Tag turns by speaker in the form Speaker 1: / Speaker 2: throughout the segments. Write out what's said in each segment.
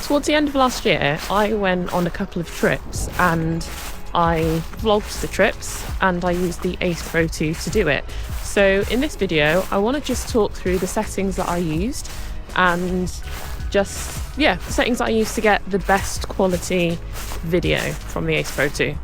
Speaker 1: Towards the end of last year, I went on a couple of trips and I vlogged the trips and I used the Ace Pro 2 to do it. So in this video, I want to just talk through the settings that I used and just, the settings that I used to get the best quality video from the Ace Pro 2.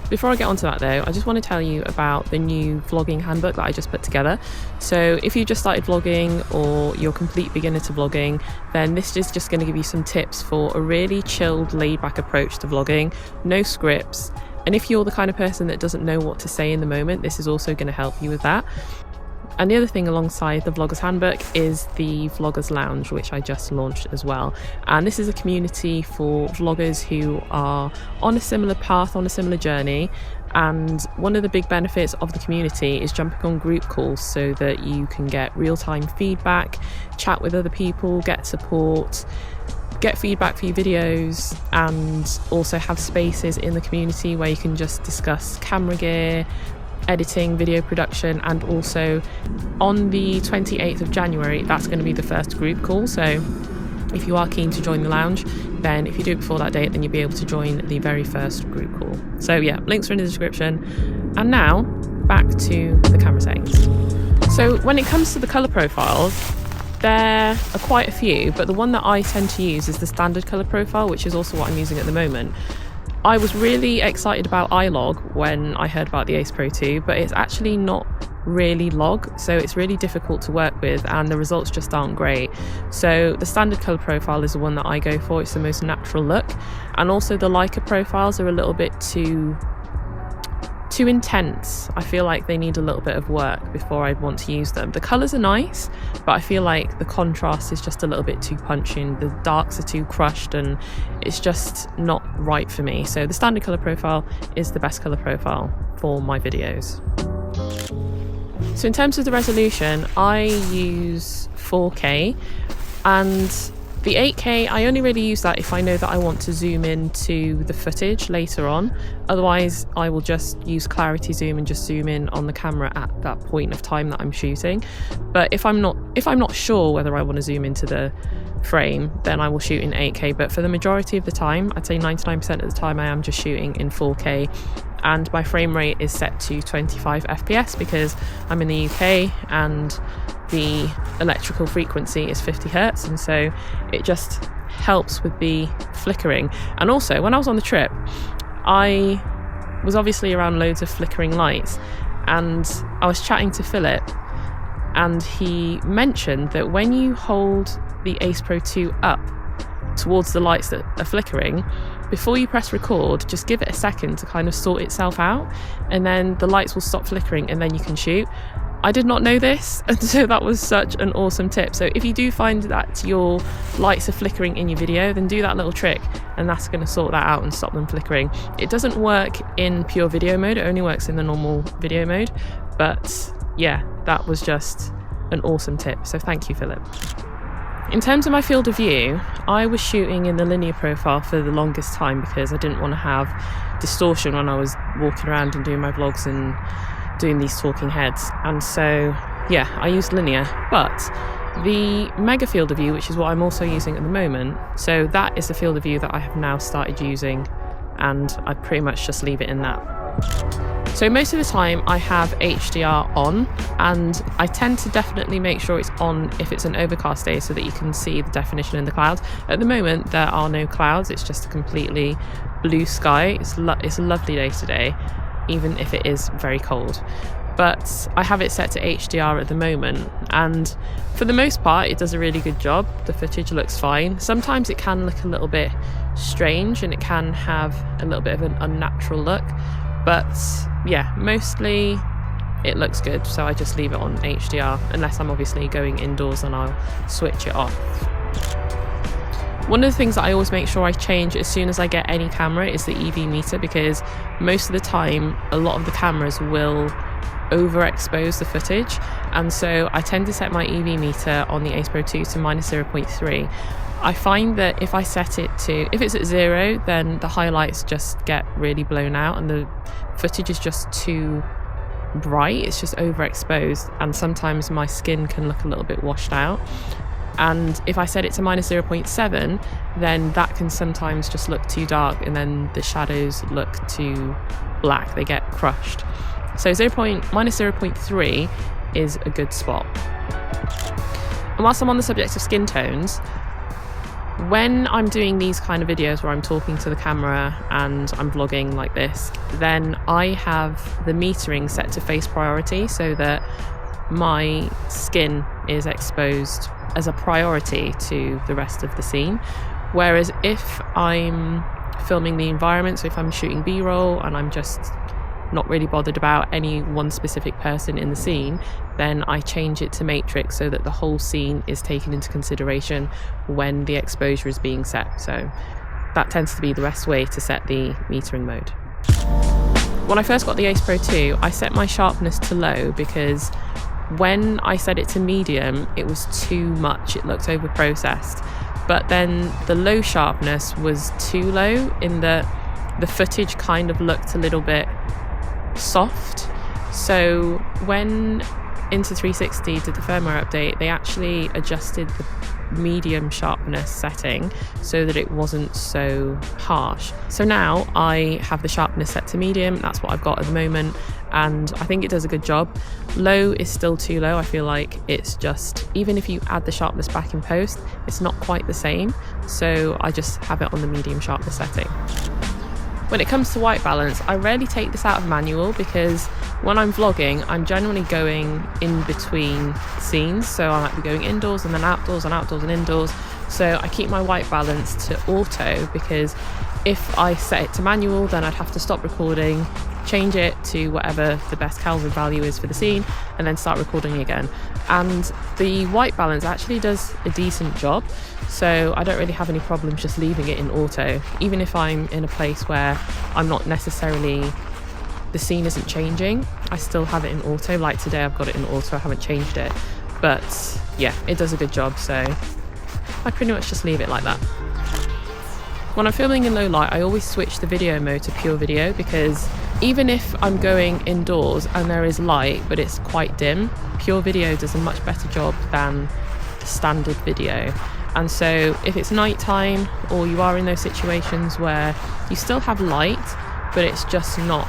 Speaker 1: Before I get onto that though, I just want to tell you about the new vlogging handbook that I just put together. So if you just started vlogging or you're a complete beginner to vlogging, then this is just going to give you some tips for a really chilled, laid back approach to vlogging, no scripts. And if you're the kind of person that doesn't know what to say in the moment, this is also going to help you with that. And the other thing alongside the Vlogger's Handbook is the Vlogger's Lounge, which I just launched as well. And this is a community for vloggers who are on a similar path, on a similar journey. And one of the big benefits of the community is jumping on group calls so that you can get real-time feedback, chat with other people, get support, get feedback for your videos, and also have spaces in the community where you can just discuss camera gear, editing, video production. And also on the 28th of January, that's going to be the first group call. So if you are keen to join the lounge, then if you do it before that date, then you'll be able to join the very first group call. So yeah, links are in the description. And now back to the camera settings. So when it comes to the color profiles, there are quite a few, but the one that I tend to use is the standard color profile, which is also what I'm using at the moment. I was really excited about iLog when I heard about the Ace Pro 2, but it's actually not really log, so it's really difficult to work with and the results just aren't great. So the standard color profile is the one that I go for. It's the most natural look, and also the Leica profiles are a little bit too intense. I feel like they need a little bit of work before I'd want to use them. The colours are nice, but I feel like the contrast is just a little bit too punchy and the darks are too crushed and it's just not right for me. So the standard colour profile is the best colour profile for my videos. So in terms of the resolution, I use 4K, and the 8K, I only really use that if I know that I want to zoom into the footage later on. Otherwise, I will just use clarity zoom and just zoom in on the camera at that point of time that I'm shooting. But if I'm not sure whether I want to zoom into the frame, then I will shoot in 8K. But for the majority of the time, I'd say 99% of the time, I am just shooting in 4K. And my frame rate is set to 25 FPS because I'm in the UK and the electrical frequency is 50 Hertz, and so it just helps with the flickering. And also, when I was on the trip, I was obviously around loads of flickering lights, and I was chatting to Philip, and he mentioned that when you hold the Ace Pro 2 up towards the lights that are flickering, before you press record, just give it a second to kind of sort itself out, and then the lights will stop flickering and then you can shoot. I did not know this, and so that was such an awesome tip. So if you do find that your lights are flickering in your video, then do that little trick and that's going to sort that out and stop them flickering. It doesn't work in pure video mode, it only works in the normal video mode. But yeah, that was just an awesome tip, so thank you, Philip. In terms of my field of view, I was shooting in the linear profile for the longest time because I didn't want to have distortion when I was walking around and doing my vlogs and doing these talking heads. And so yeah, I used linear. But the mega field of view, which is what I'm also using at the moment, so that is the field of view that I have now started using, and I pretty much just leave it in that. So most of the time I have HDR on, and I tend to definitely make sure it's on if it's an overcast day so that you can see the definition in the clouds. At the moment there are no clouds, it's just a completely blue sky. It's a lovely day today, even if it is very cold. But I have it set to HDR at the moment, and for the most part it does a really good job. The footage looks fine. Sometimes it can look a little bit strange and it can have a little bit of an unnatural look, but yeah, mostly it looks good, so I just leave it on HDR, unless I'm obviously going indoors and I'll switch it off. One of the things that I always make sure I change as soon as I get any camera is the EV meter, because most of the time a lot of the cameras will overexpose the footage, and so I tend to set my EV meter on the Ace Pro 2 to -0.3. I find that if I set it to, if it's at 0, then the highlights just get really blown out and the footage is just too bright, it's just overexposed, and sometimes my skin can look a little bit washed out. And if I set it to -0.7, then that can sometimes just look too dark and then the shadows look too black, they get crushed. So -0.3 is a good spot. And whilst I'm on the subject of skin tones, when I'm doing these kind of videos where I'm talking to the camera and I'm vlogging like this, then I have the metering set to face priority so that my skin is exposed as a priority to the rest of the scene. Whereas if I'm filming the environment, so if I'm shooting B-roll and I'm just not really bothered about any one specific person in the scene, then I change it to matrix so that the whole scene is taken into consideration when the exposure is being set. So that tends to be the best way to set the metering mode. When I first got the Ace Pro 2, I set my sharpness to low because when I set it to medium, it was too much, it looked over-processed. But then the low sharpness was too low in that the footage kind of looked a little bit soft. So when Insta360 did the firmware update, they actually adjusted the medium sharpness setting so that it wasn't so harsh. So now I have the sharpness set to medium, that's what I've got at the moment, and I think it does a good job. Low is still too low. I feel like it's just, even if you add the sharpness back in post, it's not quite the same, so I just have it on the medium sharpness setting. When it comes to white balance, I rarely take this out of manual because when I'm vlogging, I'm generally going in between scenes. So I might be going indoors and then outdoors and outdoors and indoors. So I keep my white balance to auto because if I set it to manual, then I'd have to stop recording, change it to whatever the best Kelvin value is for the scene, and then start recording again. And the white balance actually does a decent job, so I don't really have any problems just leaving it in auto. Even if I'm in a place where I'm not necessarily, the scene isn't changing, I still have it in auto. Like today I've got it in auto, I haven't changed it. But yeah, it does a good job, so I pretty much just leave it like that. When I'm filming in low light, I always switch the video mode to pure video because even if I'm going indoors and there is light but it's quite dim, pure video does a much better job than the standard video. And so if it's nighttime or you are in those situations where you still have light but it's just not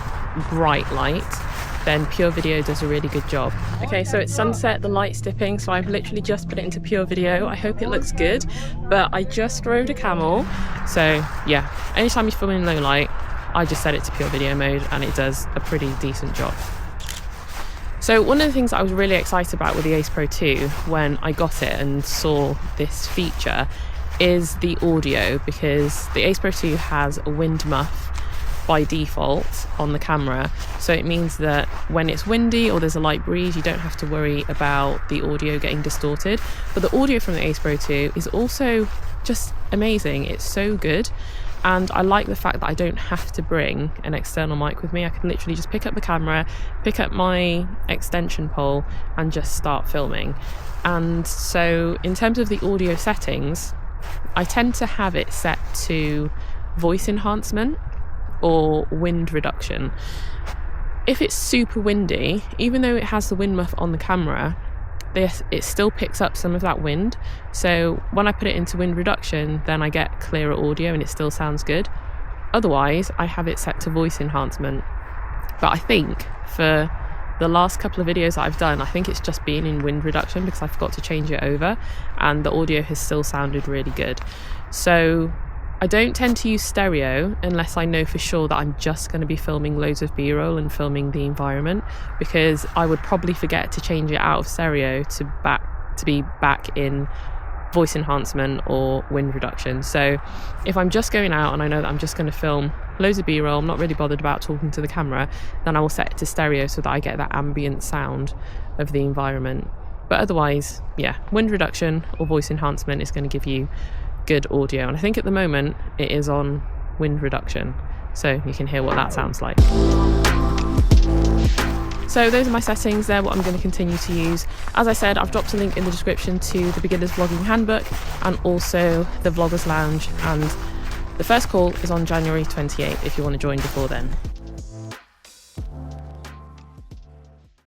Speaker 1: bright light, then pure video does a really good job. Okay, so it's sunset, the light's dipping, so I've literally just put it into pure video. I hope it looks good, but I just rode a camel. So yeah, anytime you film in low light, I just set it to pure video mode and it does a pretty decent job. So one of the things I was really excited about with the Ace Pro 2 when I got it and saw this feature is the audio, because the Ace Pro 2 has a wind muff by default on the camera, so it means that when it's windy or there's a light breeze, you don't have to worry about the audio getting distorted. But the audio from the Ace Pro 2 is also just amazing. It's so good, and I like the fact that I don't have to bring an external mic with me. I can literally just pick up the camera, pick up my extension pole and just start filming. And so in terms of the audio settings, I tend to have it set to voice enhancement or wind reduction. If it's super windy, even though it has the wind muff on the camera, it still picks up some of that wind. So when I put it into wind reduction, then I get clearer audio and it still sounds good. Otherwise, I have it set to voice enhancement. But I think for the last couple of videos that I've done, I think it's just been in wind reduction because I forgot to change it over, and the audio has still sounded really good. So I don't tend to use stereo unless I know for sure that I'm just going to be filming loads of B-roll and filming the environment, because I would probably forget to change it out of stereo to be back in voice enhancement or wind reduction. So if I'm just going out and I know that I'm just going to film loads of B-roll, I'm not really bothered about talking to the camera, then I will set it to stereo so that I get that ambient sound of the environment. But otherwise, yeah, wind reduction or voice enhancement is going to give you good audio, and I think at the moment it is on wind reduction, so you can hear what that sounds like. So those are my settings, they're what I'm going to continue to use. As I said, I've dropped a link in the description to the Beginner's Vlogging Handbook and also the Vloggers Lounge, and the first call is on January 28th if you want to join before then.